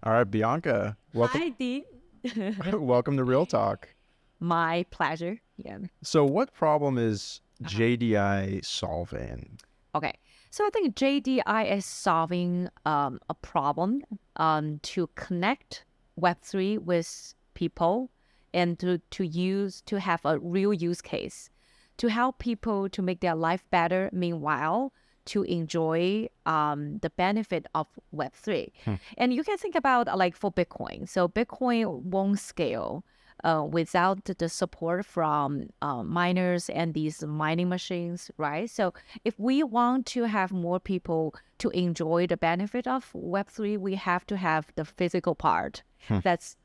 All right, Bianca, welcome. Hi, Dee. Welcome to Real Talk. My pleasure. Yeah. So, what problem is Uh-huh. JDI solving? Okay. So I think JDI is solving a problem to connect Web3 with people and to have a real use case to help people to make their life better. Meanwhile, to enjoy the benefit of Web3. Hmm. And you can think about like for Bitcoin. So Bitcoin won't scale without the support from miners and these mining machines, right? So if we want to have more people to enjoy the benefit of Web3, we have to have the physical part. Hmm. That's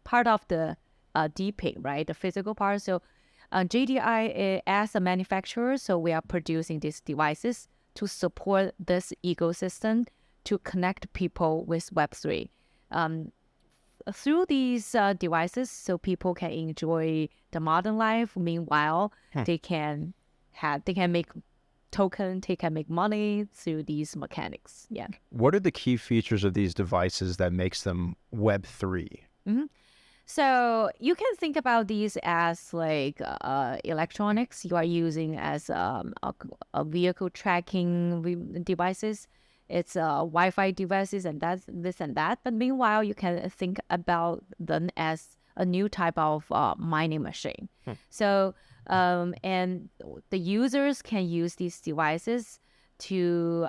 part of the DePIN, right? The physical part. So JDI as a manufacturer, so we are producing these devices to support this ecosystem to connect people with Web3. Through these devices, so people can enjoy the modern life. Meanwhile, they can make token, they can make money through these mechanics. Yeah. What are the key features of these devices that makes them Web3? So you can think about these as like electronics you are using as a vehicle tracking devices. It's Wi-Fi devices and that's this and that. But meanwhile, you can think about them as a new type of mining machine. So and the users can use these devices to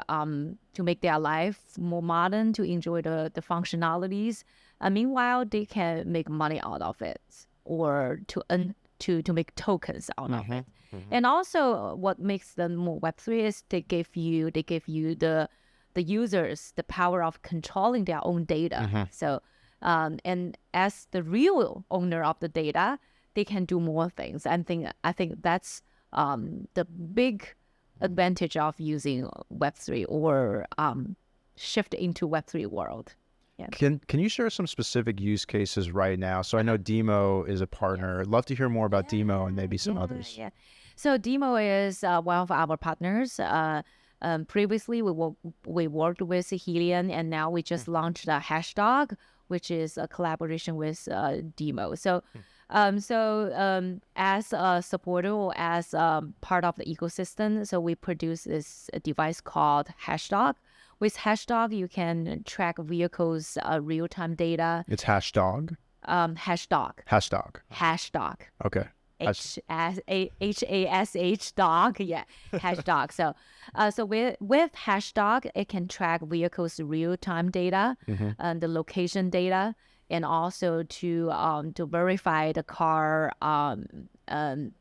make their life more modern, to enjoy the functionalities. Meanwhile, they can make money out of it or to make tokens out of it. And also, what makes them more Web3 is they give you the users the power of controlling their own data. So, and as the real owner of the data, they can do more things. I think that's the big advantage of using Web3 or shift into Web3 world. Yeah. Can you share some specific use cases right now? So I know Demo is a partner. I'd love to hear more about Demo and maybe some others. Yeah. So Demo is one of our partners. Previously, we worked with Helium, and now we just launched a Hashdog, which is a collaboration with Demo. So, as a supporter or as part of the ecosystem, so we produce this device called Hashdog. With Hashdog, you can track vehicles' real-time data. It's Hashdog? Hashdog. Hashdog. Hashdog. Okay. Hash dog, yeah, Hashdog. So with Hashdog, it can track vehicles' real-time data and the location data, and also to verify the car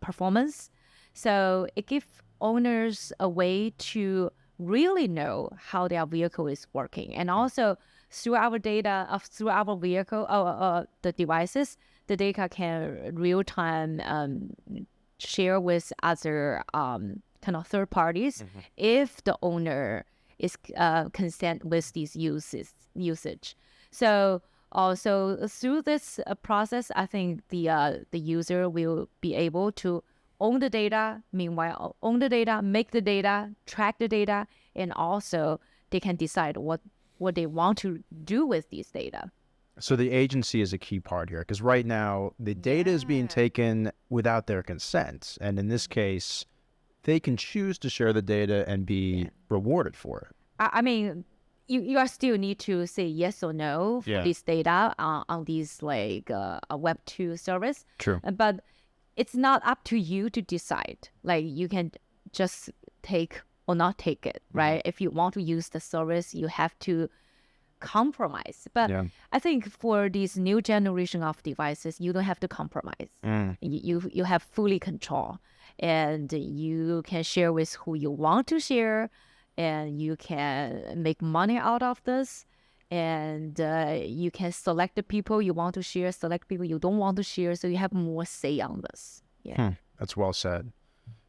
performance. So it gives owners a way to really know how their vehicle is working, and also through our data through our vehicle the devices, the data can real time share with other kind of third parties if the owner is consent with these usage. So also through this process, I think the user will be able to own the data, meanwhile own the data, make the data, track the data, and also they can decide what they want to do with these data. So the agency is a key part here, because right now the data is being taken without their consent. And in this case, they can choose to share the data and be rewarded for it. I mean, you are still need to say yes or no for this data on these like a Web2 service. True. But it's not up to you to decide. Like you can just take or not take it, right? If you want to use the service, you have to compromise. But I think for these new generation of devices, you don't have to compromise. You have fully control, and you can share with who you want to share, and you can make money out of this. And you can select the people you want to share, select people you don't want to share, so you have more say on this. That's well said.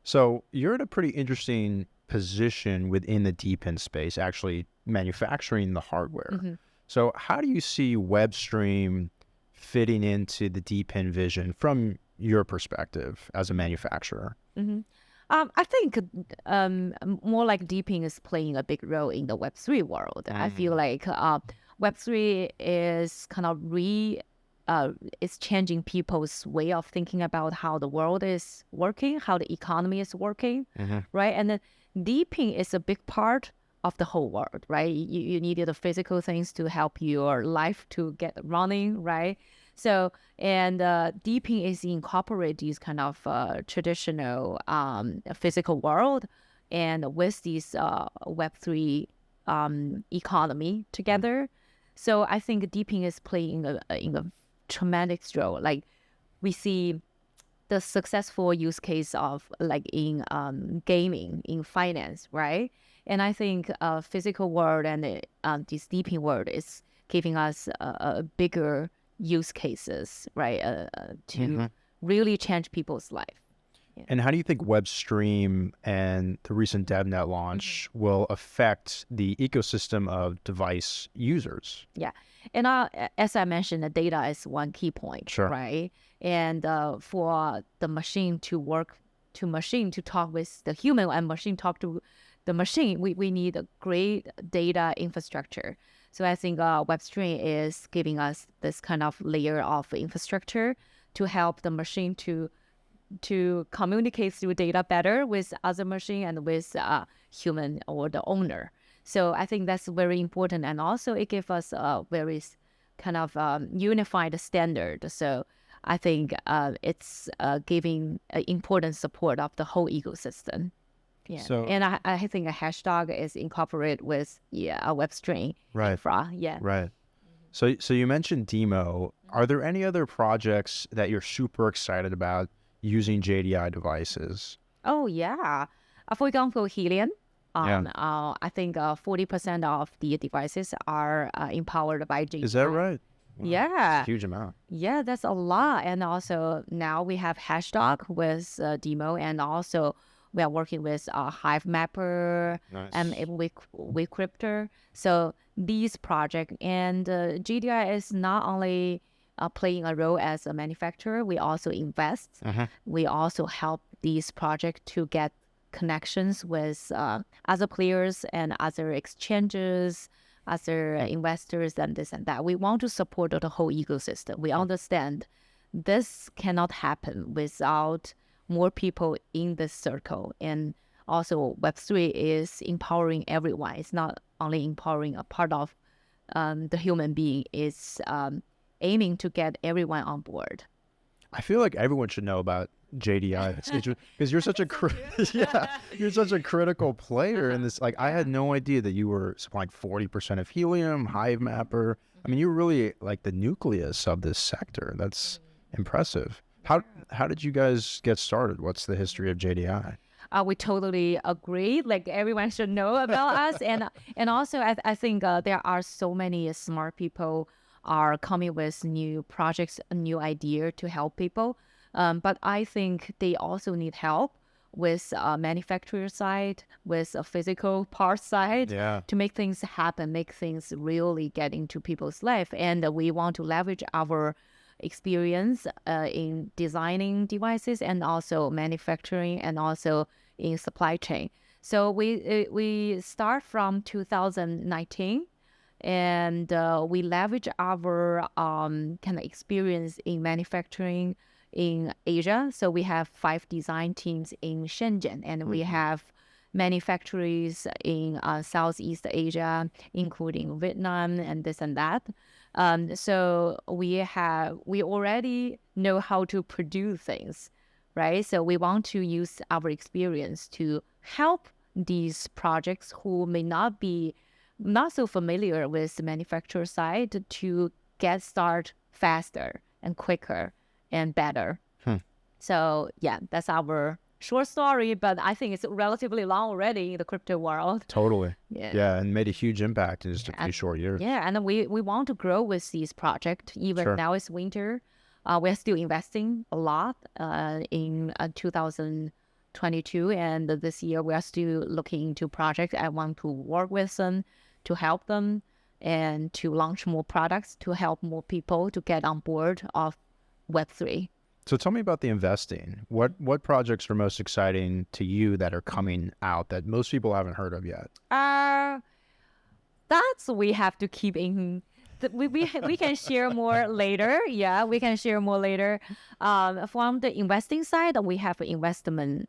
So you're at a pretty interesting position within the DePIN space, actually manufacturing the hardware. So how do you see WebStream fitting into the DePIN vision from your perspective as a manufacturer? I think more like DePIN is playing a big role in the Web3 world. I feel like Web3 is kind of it's changing people's way of thinking about how the world is working, how the economy is working, right? And then DePIN is a big part of the whole world, right? You needed the physical things to help your life to get running, right? So, and DePIN is incorporate these kind of traditional physical world and with these Web3 economy together. So I think DePIN is playing in a tremendous role. Like we see the successful use case of like in gaming, in finance, right? And I think physical world and this DePIN world is giving us a bigger use cases, right? To really change people's life. Yeah. And how do you think WebStream and the recent DevNet launch will affect the ecosystem of device users? Yeah. And as I mentioned, the data is one key point, Sure. right? And for the machine to work to machine to talk with the human and machine talk to the machine, we need a great data infrastructure. So I think WebStream is giving us this kind of layer of infrastructure to help the machine to communicate through data better with other machine and with human or the owner. So I think that's very important. And also it gives us a very kind of unified standard. So I think it's giving important support of the whole ecosystem. Yeah. So, and I think a Hashdog is incorporated with a WebStream infra. Yeah. Right. So you mentioned Demo. Are there any other projects that you're super excited about using JDI devices? Oh, yeah. For example, Helium. I think 40% of the devices are empowered by JDI. Is that right? Wow, Yeah. that's a huge amount. Yeah, that's a lot. And also now we have Hashdog with Demo, and also we are working with Hive Mapper and WeCryptor. So these projects and JDI is not only playing a role as a manufacturer, we also invest. We also help these projects to get connections with other players and other exchanges, other investors, and this and that. We want to support the whole ecosystem. We understand this cannot happen without more people in this circle. And also Web3 is empowering everyone. It's not only empowering a part of the human being, it's aiming to get everyone on board. I feel like everyone should know about JDI because you're such a you're such a critical player in this. Like I had no idea that you were supplying 40% of Helium, Hive Mapper. I mean, you're really like the nucleus of this sector. That's impressive. How did you guys get started? What's the history of JDI? We totally agree. Like everyone should know about us, and also I think there are so many smart people are coming with new projects, a new idea to help people. But I think they also need help with manufacturer side, with a physical part side, to make things happen, make things really get into people's life. And we want to leverage our experience in designing devices and also manufacturing and also in supply chain. So we start from 2019. And we leverage our kind of experience in manufacturing in Asia. So we have 5 design teams in Shenzhen, and we have manufacturers in Southeast Asia, including Vietnam and this and that. So we already know how to produce things, right? So we want to use our experience to help these projects who may not so familiar with the manufacturer side to get started faster and quicker and better. So yeah, that's our short story, but I think it's relatively long already in the crypto world. Totally. Yeah, and made a huge impact in just a few short years. Yeah, and we want to grow with these projects. Even now it's winter. We're still investing a lot in 2022, and this year we are still looking into projects. I want to work with them to help them and to launch more products to help more people to get on board of Web3. So tell me about the investing. What projects are most exciting to you that are coming out that most people haven't heard of yet? that's we have to keep in. We can share more later. Yeah, we can share more later. From the investing side, we have an investment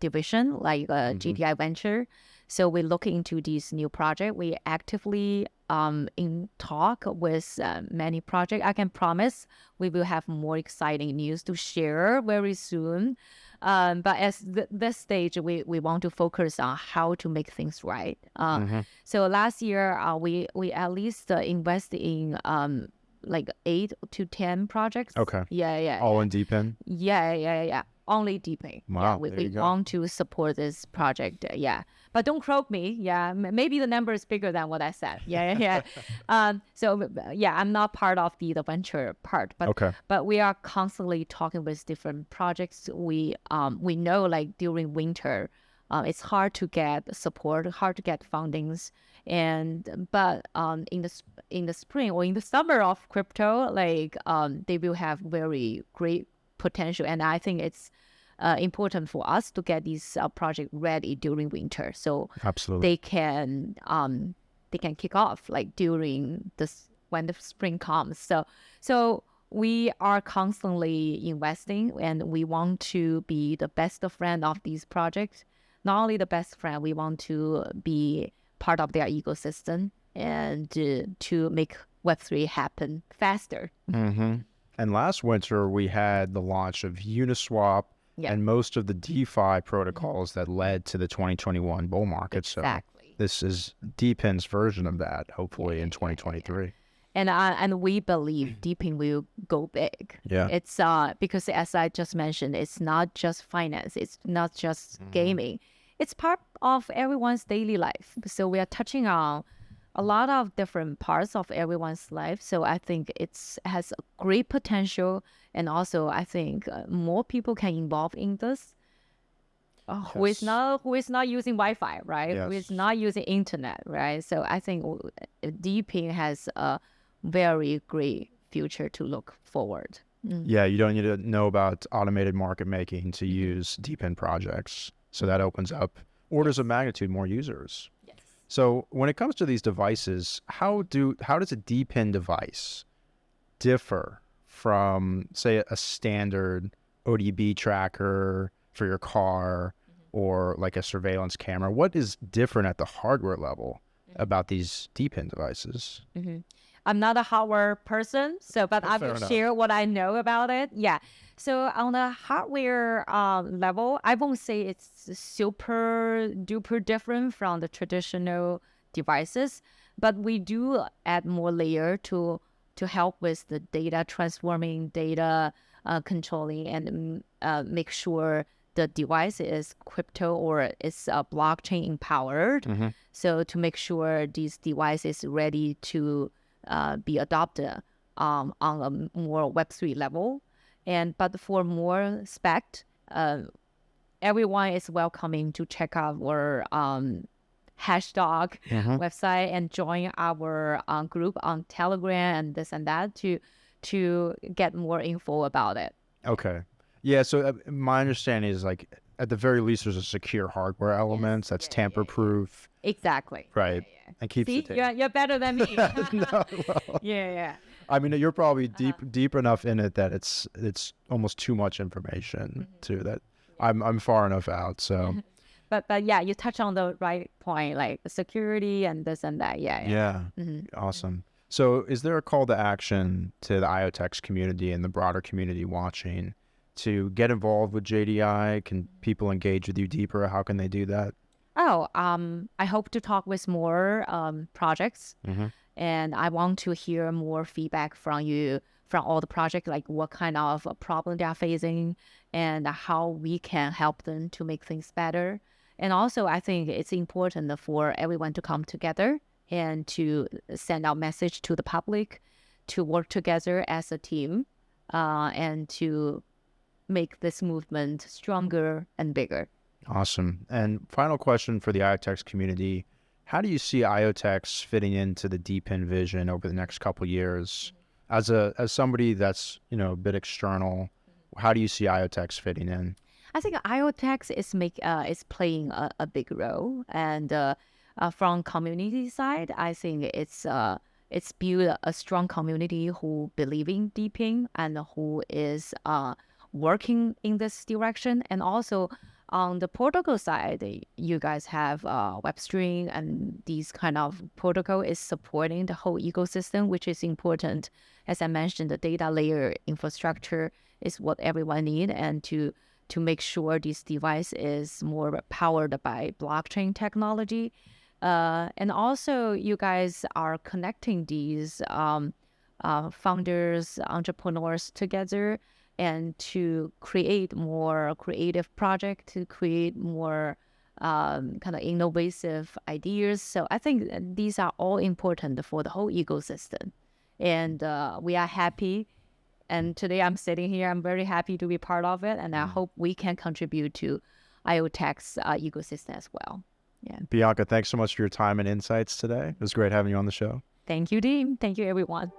division like JDI Venture. So we look into these new projects. We actively in talk with many projects. I can promise we will have more exciting news to share very soon. But at this stage, we want to focus on how to make things right. So last year, we at least invest in like 8 to 10 projects. Okay. Yeah. All in DePIN? Yeah. Only DePIN. Wow. Yeah, we want to support this project. Yeah. But don't quote me. Yeah. Maybe the number is bigger than what I said. Yeah. So yeah, I'm not part of the venture part, but we are constantly talking with different projects. We know like during winter, it's hard to get support, hard to get fundings. But in the spring or in the summer of crypto, like they will have very great potential, and I think it's important for us to get these project ready during winter, so absolutely they can kick off like during this when the spring comes. So we are constantly investing, and we want to be the best friend of these projects. Not only the best friend, we want to be part of their ecosystem and to make Web3 happen faster. And last winter, we had the launch of Uniswap and most of the DeFi protocols that led to the 2021 bull market. Exactly. So this is DePIN's version of that, hopefully in 2023. And we believe DePIN will go big. Yeah. It's because as I just mentioned, it's not just finance, it's not just gaming. It's part of everyone's daily life. So we are touching on a lot of different parts of everyone's life. So I think it has a great potential. And also I think more people can involve in this. Who is not using Wi-Fi, right? Yes. Who is not using internet, right? So I think DePIN has a very great future to look forward. Yeah, you don't need to know about automated market making to use DePIN projects. So that opens up orders of magnitude more users. Yes. So when it comes to these devices, how does a DePIN device differ from, say, a standard ODB tracker for your car or like a surveillance camera? What is different at the hardware level about these DePIN devices? I'm not a hardware person, but I will share what I know about it. Yeah. So on the hardware level, I won't say it's super duper different from the traditional devices, but we do add more layer to help with the data transforming, data controlling, and make sure the device is crypto or is blockchain empowered. So to make sure these devices ready to be adopted on a more Web3 level. But for more spec, everyone is welcoming to check out our Hashdog website and join our group on Telegram and this and that to get more info about it. Okay. Yeah, so my understanding is like at the very least there's a secure hardware element that's tamper-proof. Exactly. Right. And keeps See, the data. you're better than me. No, well, Yeah. I mean, you're probably deep enough in it that it's almost too much information too. That I'm far enough out. So, but yeah, you touch on the right point, like security and this and that. Yeah. Awesome. So, is there a call to action to the IOTx community and the broader community watching to get involved with JDI? Can people engage with you deeper? How can they do that? I hope to talk with more projects. And I want to hear more feedback from you, from all the projects, like what kind of problem they are facing and how we can help them to make things better. And also, I think it's important for everyone to come together and to send out message to the public, to work together as a team, and to make this movement stronger and bigger. Awesome. And final question for the IOTx community. How do you see IOTx fitting into the DePIN vision over the next couple of years? As somebody that's, a bit external, how do you see IOTx fitting in? I think IOTx is playing a big role, and from community side, I think it's built a strong community who believe in DePIN and who is working in this direction. And also on the protocol side, you guys have WebStream, and these kind of protocol is supporting the whole ecosystem, which is important. As I mentioned, the data layer infrastructure is what everyone need, and to make sure this device is more powered by blockchain technology. And also, you guys are connecting these founders, entrepreneurs together, and to create more creative project, to create more kind of innovative ideas. So I think these are all important for the whole ecosystem. And we are happy. And today I'm sitting here, I'm very happy to be part of it. And I hope we can contribute to IOTx ecosystem as well. Yeah. Bianca, thanks so much for your time and insights today. It was great having you on the show. Thank you, Dean. Thank you, everyone.